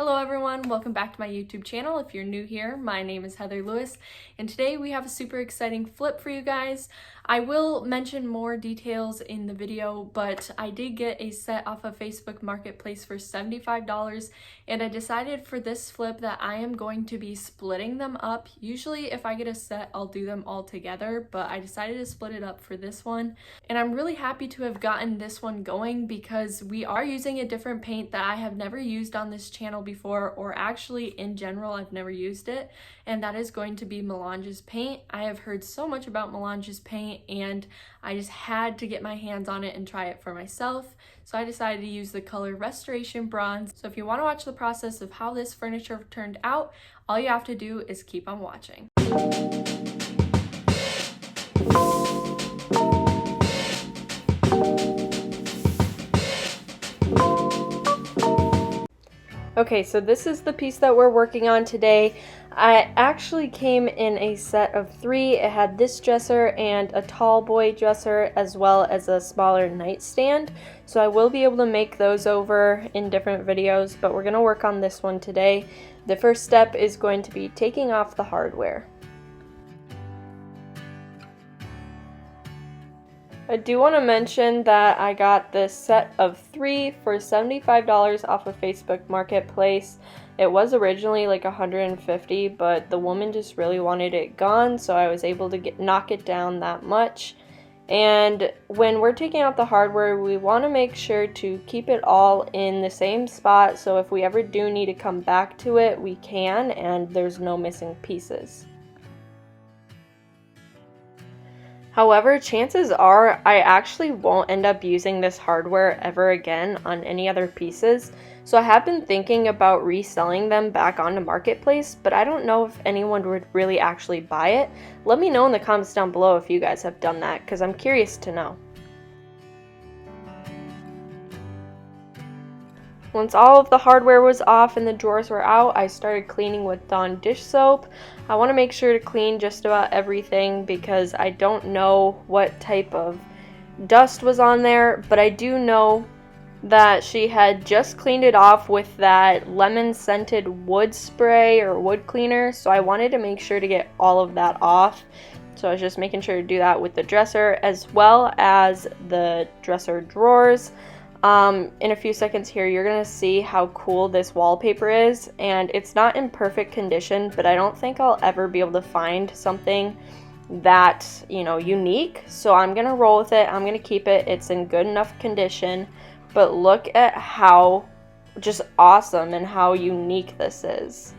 Hello everyone, welcome back to my YouTube channel. If you're new here, my name is Heather Lewis, and today we have a super exciting flip for you guys. I will mention more details in the video, but I did get a set off of Facebook Marketplace for $75, and I decided for this flip that I am going to be splitting them up. Usually if I get a set, I'll do them all together, but I decided to split it up for this one. And I'm really happy to have gotten this one going because we are using a different paint that I have never used on this channel before, or actually in general I've never used it, and that is going to be Melange's paint. I have heard so much about Melange's paint and I just had to get my hands on it and try it for myself, so I decided to use the color Restoration Bronze. So if you want to watch the process of how this furniture turned out, all you have to do is keep on watching. Okay, so this is the piece that we're working on today. I actually came in a set of 3. It had this dresser and a tall boy dresser as well as a smaller nightstand. So I will be able to make those over in different videos, but we're going to work on this one today. The first step is going to be taking off the hardware. I do want to mention that I got this set of 3 for $75 off of Facebook Marketplace. It was originally like $150, but the woman just really wanted it gone, so I was able to knock it down that much. And when we're taking out the hardware, we want to make sure to keep it all in the same spot, so if we ever do need to come back to it, we can, and there's no missing pieces. However, chances are I actually won't end up using this hardware ever again on any other pieces, so I have been thinking about reselling them back onto Marketplace, but I don't know if anyone would really actually buy it. Let me know in the comments down below if you guys have done that, because I'm curious to know. Once all of the hardware was off and the drawers were out, I started cleaning with Dawn dish soap. I want to make sure to clean just about everything because I don't know what type of dust was on there, but I do know that she had just cleaned it off with that lemon scented wood spray or wood cleaner, so I wanted to make sure to get all of that off. So I was just making sure to do that with the dresser as well as the dresser drawers. In a few seconds here, you're gonna see how cool this wallpaper is, and it's not in perfect condition, but I don't think I'll ever be able to find something that, unique, so I'm gonna roll with it. I'm gonna keep it. It's in good enough condition, but look at how just awesome and how unique this is.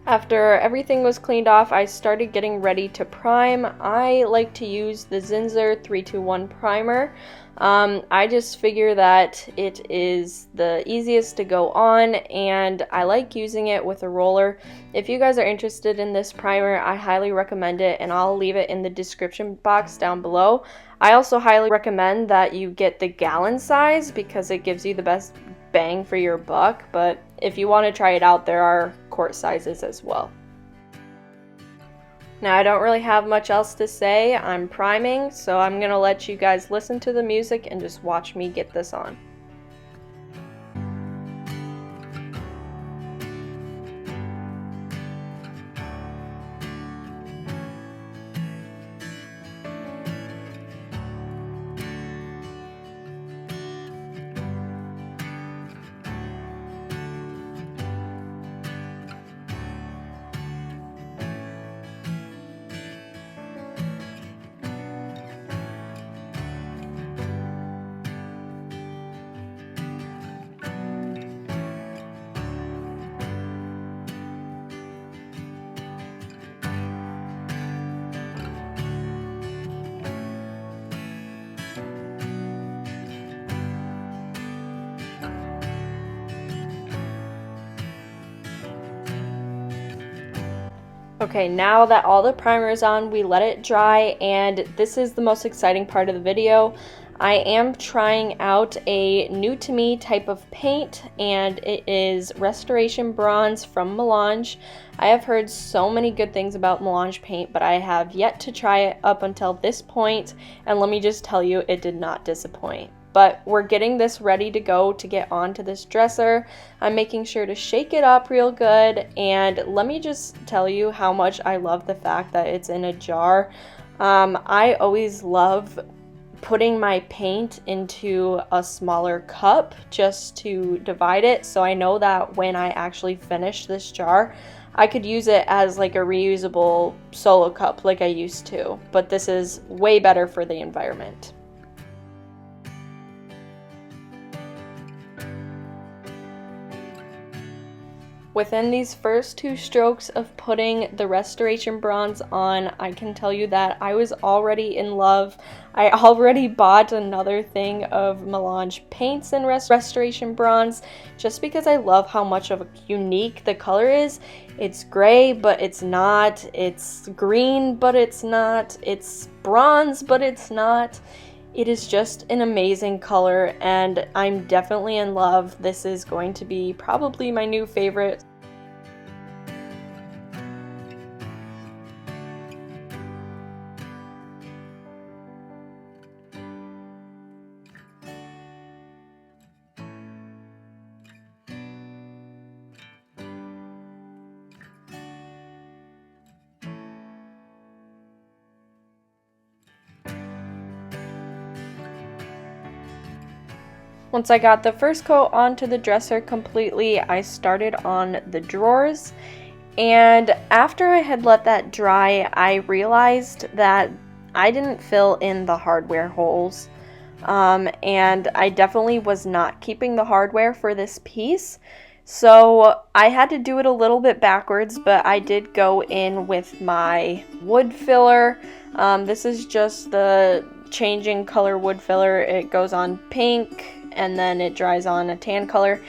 After everything was cleaned off, I started getting ready to prime. I like to use the Zinsser 321 primer. I just figure that it is the easiest to go on, and I like using it with a roller. If you guys are interested in this primer, I highly recommend it, and I'll leave it in the description box down below. I also highly recommend that you get the gallon size because it gives you the best bang for your buck, but if you want to try it out, there are quart sizes as well. Now, I don't really have much else to say. I'm priming, so I'm gonna let you guys listen to the music and just watch me get this on. Okay, now that all the primer is on, we let it dry, and this is the most exciting part of the video. I am trying out a new to me type of paint, and it is Restoration Bronze from Melange. I have heard so many good things about Melange Paint, but I have yet to try it up until this point, and let me just tell you, it did not disappoint. But we're getting this ready to go to get onto this dresser. I'm making sure to shake it up real good, and let me just tell you how much I love the fact that it's in a jar. I always love putting my paint into a smaller cup just to divide it, so I know that when I actually finish this jar, I could use it as like a reusable solo cup like I used to, but this is way better for the environment. Within these first 2 strokes of putting the Restoration Bronze on, I can tell you that I was already in love. I already bought another thing of Melange Paints in Restoration Bronze just because I love how much of a unique the color is. It's gray, but it's not. It's green, but it's not. It's bronze, but it's not. It is just an amazing color, and I'm definitely in love. This is going to be probably my new favorite. Once I got the first coat onto the dresser completely, I started on the drawers, and after I had let that dry, I realized that I didn't fill in the hardware holes, and I definitely was not keeping the hardware for this piece, so I had to do it a little bit backwards, but I did go in with my wood filler. This is just the changing color wood filler. It goes on pink, and then it dries on a tan color.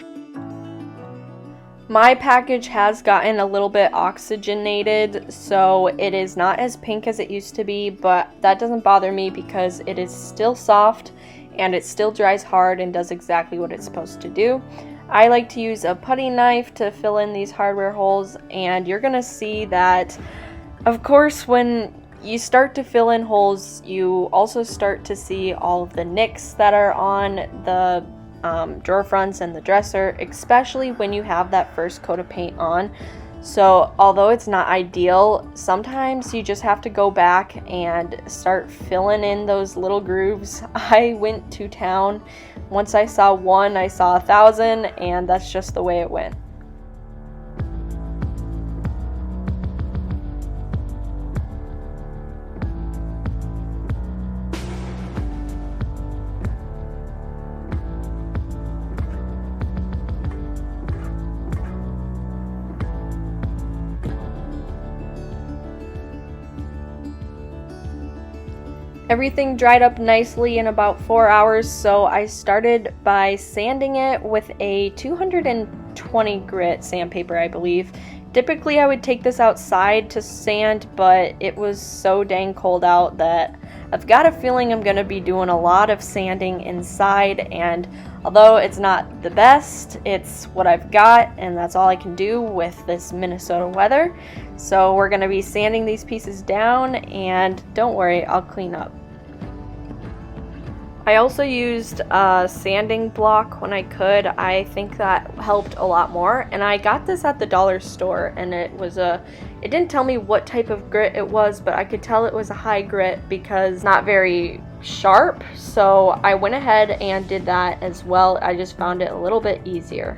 My package has gotten a little bit oxygenated, so it is not as pink as it used to be, but that doesn't bother me because it is still soft and it still dries hard and does exactly what it's supposed to do. I like to use a putty knife to fill in these hardware holes, and you're gonna see that, of course, when you start to fill in holes, you also start to see all of the nicks that are on the drawer fronts and the dresser, especially when you have that first coat of paint on. So although it's not ideal, sometimes you just have to go back and start filling in those little grooves. I went to town. Once I saw one, I saw 1,000, and that's just the way it went. Everything dried up nicely in about 4 hours, so I started by sanding it with a 220 grit sandpaper, I believe. Typically I would take this outside to sand, but it was so dang cold out that I've got a feeling I'm going to be doing a lot of sanding inside, and although it's not the best, it's what I've got, and that's all I can do with this Minnesota weather. So we're going to be sanding these pieces down, and don't worry, I'll clean up. I also used a sanding block when I could. I think that helped a lot more, and I got this at the dollar store, and it didn't tell me what type of grit it was, but I could tell it was a high grit because it's not very sharp, so I went ahead and did that as well. I just found it a little bit easier.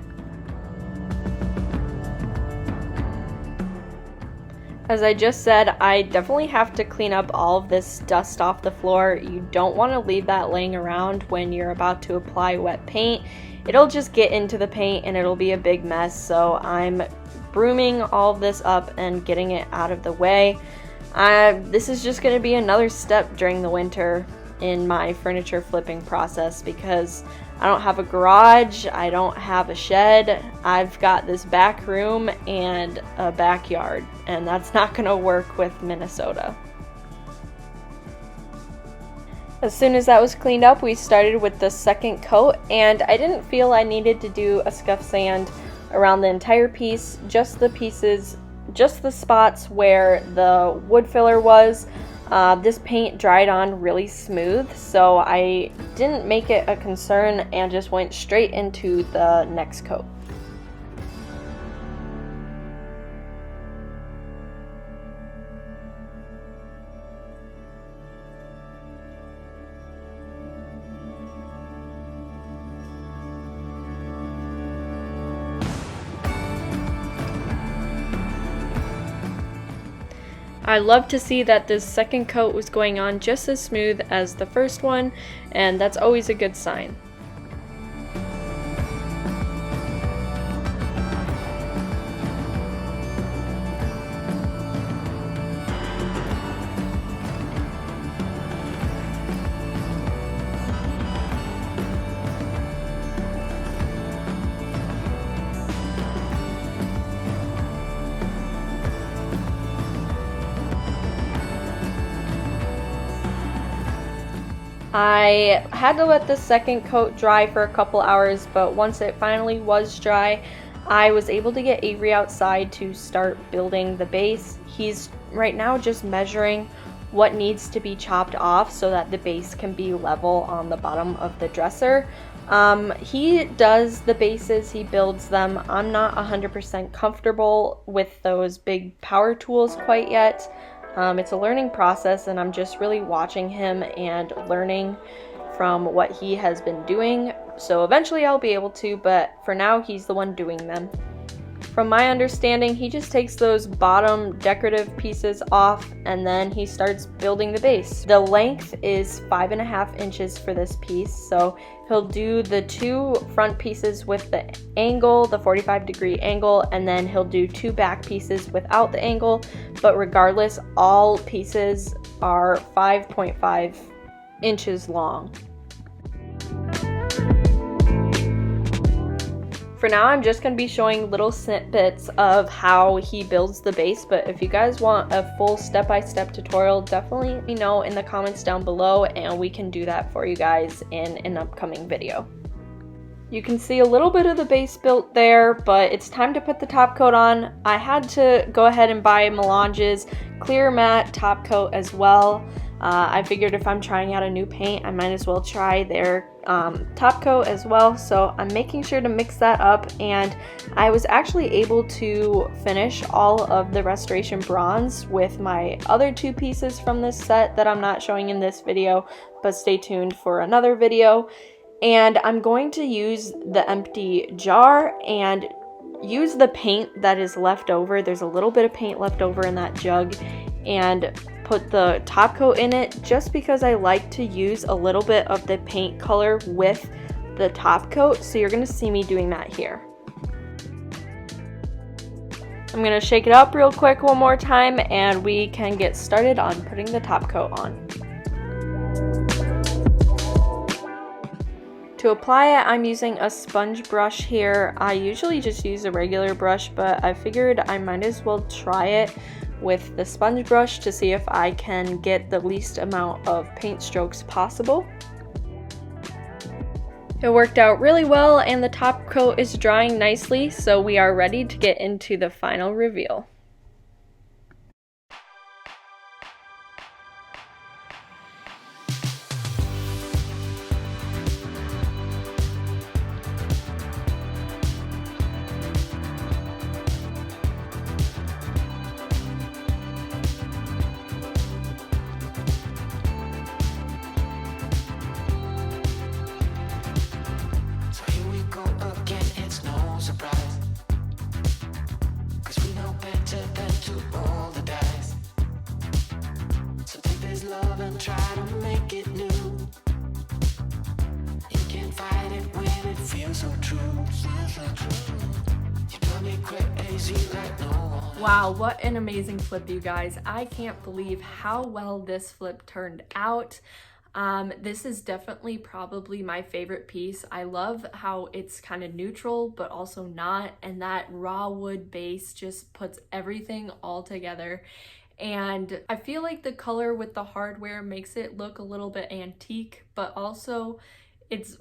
As I just said, I definitely have to clean up all of this dust off the floor. You don't want to leave that laying around when you're about to apply wet paint. It'll just get into the paint and it'll be a big mess, so I'm brooming all of this up and getting it out of the way. This is just going to be another step during the winter in my furniture flipping process because I don't have a garage, I don't have a shed, I've got this back room and a backyard, and that's not going to work with Minnesota. As soon as that was cleaned up, we started with the second coat, and I didn't feel I needed to do a scuff sand around the entire piece, just the pieces, just the spots where the wood filler was. This paint dried on really smooth, so I didn't make it a concern and just went straight into the next coat. I love to see that this second coat was going on just as smooth as the first one, and that's always a good sign. I had to let the second coat dry for a couple hours, but once it finally was dry, I was able to get Avery outside to start building the base. He's right now just measuring what needs to be chopped off so that the base can be level on the bottom of the dresser. He does the bases, he builds them. I'm not 100% comfortable with those big power tools quite yet. It's a learning process, and I'm just really watching him and learning from what he has been doing. So eventually I'll be able to, but for now he's the one doing them. From my understanding, he just takes those bottom decorative pieces off and then he starts building the base. The length is 5.5 inches for this piece, so he'll do the two front pieces with the angle, the 45-degree angle, and then he'll do two back pieces without the angle, but regardless, all pieces are 5.5 inches long. For now, I'm just going to be showing little snippets of how he builds the base, but if you guys want a full step-by-step tutorial, definitely let me know in the comments down below and we can do that for you guys in an upcoming video. You can see a little bit of the base built there, but it's time to put the top coat on. I had to go ahead and buy Melange's clear matte top coat as well. I figured if I'm trying out a new paint, I might as well try their top coat as well, so I'm making sure to mix that up, and I was actually able to finish all of the restoration bronze with my other two pieces from this set that I'm not showing in this video, but stay tuned for another video. And I'm going to use the empty jar and use the paint that is left over. There's a little bit of paint left over in that jug, and put the top coat in it just because I like to use a little bit of the paint color with the top coat, so you're gonna see me doing that here. I'm gonna shake it up real quick one more time and we can get started on putting the top coat on. To apply it, I'm using a sponge brush here. I usually just use a regular brush, but I figured I might as well try it with the sponge brush to see if I can get the least amount of paint strokes possible. It worked out really well and the top coat is drying nicely, so we are ready to get into the final reveal. Try to make it new. You can't fight it when it feels so true. You drive me crazy like no one. Wow, what an amazing flip, you guys. I can't believe how well this flip turned out. This is definitely probably my favorite piece. I love how it's kind of neutral but also not, and that raw wood base just puts everything all together. and I feel like the color with the hardware makes it look a little bit antique, but also it's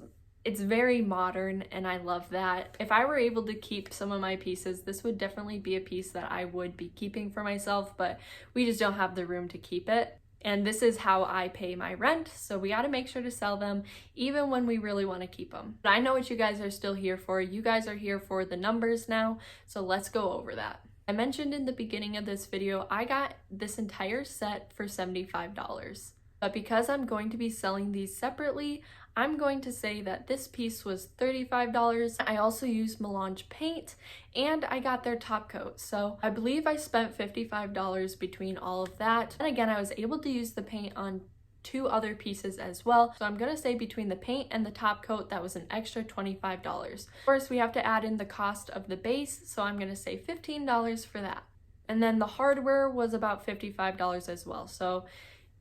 very modern, and I love that. If I were able to keep some of my pieces, this would definitely be a piece that I would be keeping for myself, but we just don't have the room to keep it. And this is how I pay my rent, so we gotta make sure to sell them even when we really want to keep them. But I know what you guys are still here for. You guys are here for the numbers now, so let's go over that. I mentioned in the beginning of this video, I got this entire set for $75. But because I'm going to be selling these separately, I'm going to say that this piece was $35. I also used Melange Paint, and I got their top coat. So I believe I spent $55 between all of that. And again, I was able to use the paint on 2 other pieces as well. So I'm gonna say between the paint and the top coat, that was an extra $25. Of course, we have to add in the cost of the base, so I'm gonna say $15 for that. And then the hardware was about $55 as well. So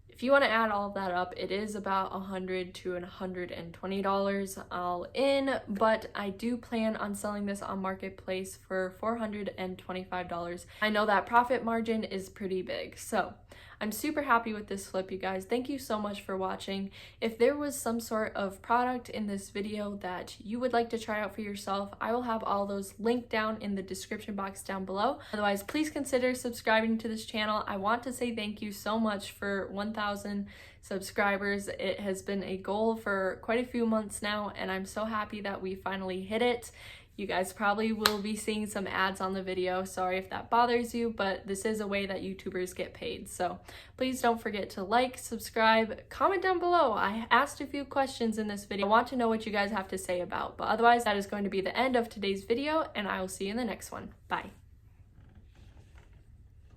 if you want to add all of that up, it is about $100 to $120 all in, but I do plan on selling this on Marketplace for $425. I know that profit margin is pretty big, so I'm super happy with this flip, you guys. Thank you so much for watching. If there was some sort of product in this video that you would like to try out for yourself, I will have all those linked down in the description box down below. Otherwise, please consider subscribing to this channel. I want to say thank you so much for 1,000 subscribers. It has been a goal for quite a few months now, and I'm so happy that we finally hit it. You guys probably will be seeing some ads on the video. Sorry if that bothers you, but this is a way that YouTubers get paid. So please don't forget to like, subscribe, comment down below. I asked a few questions in this video. I want to know what you guys have to say about, but otherwise that is going to be the end of today's video, and I will see you in the next one. Bye.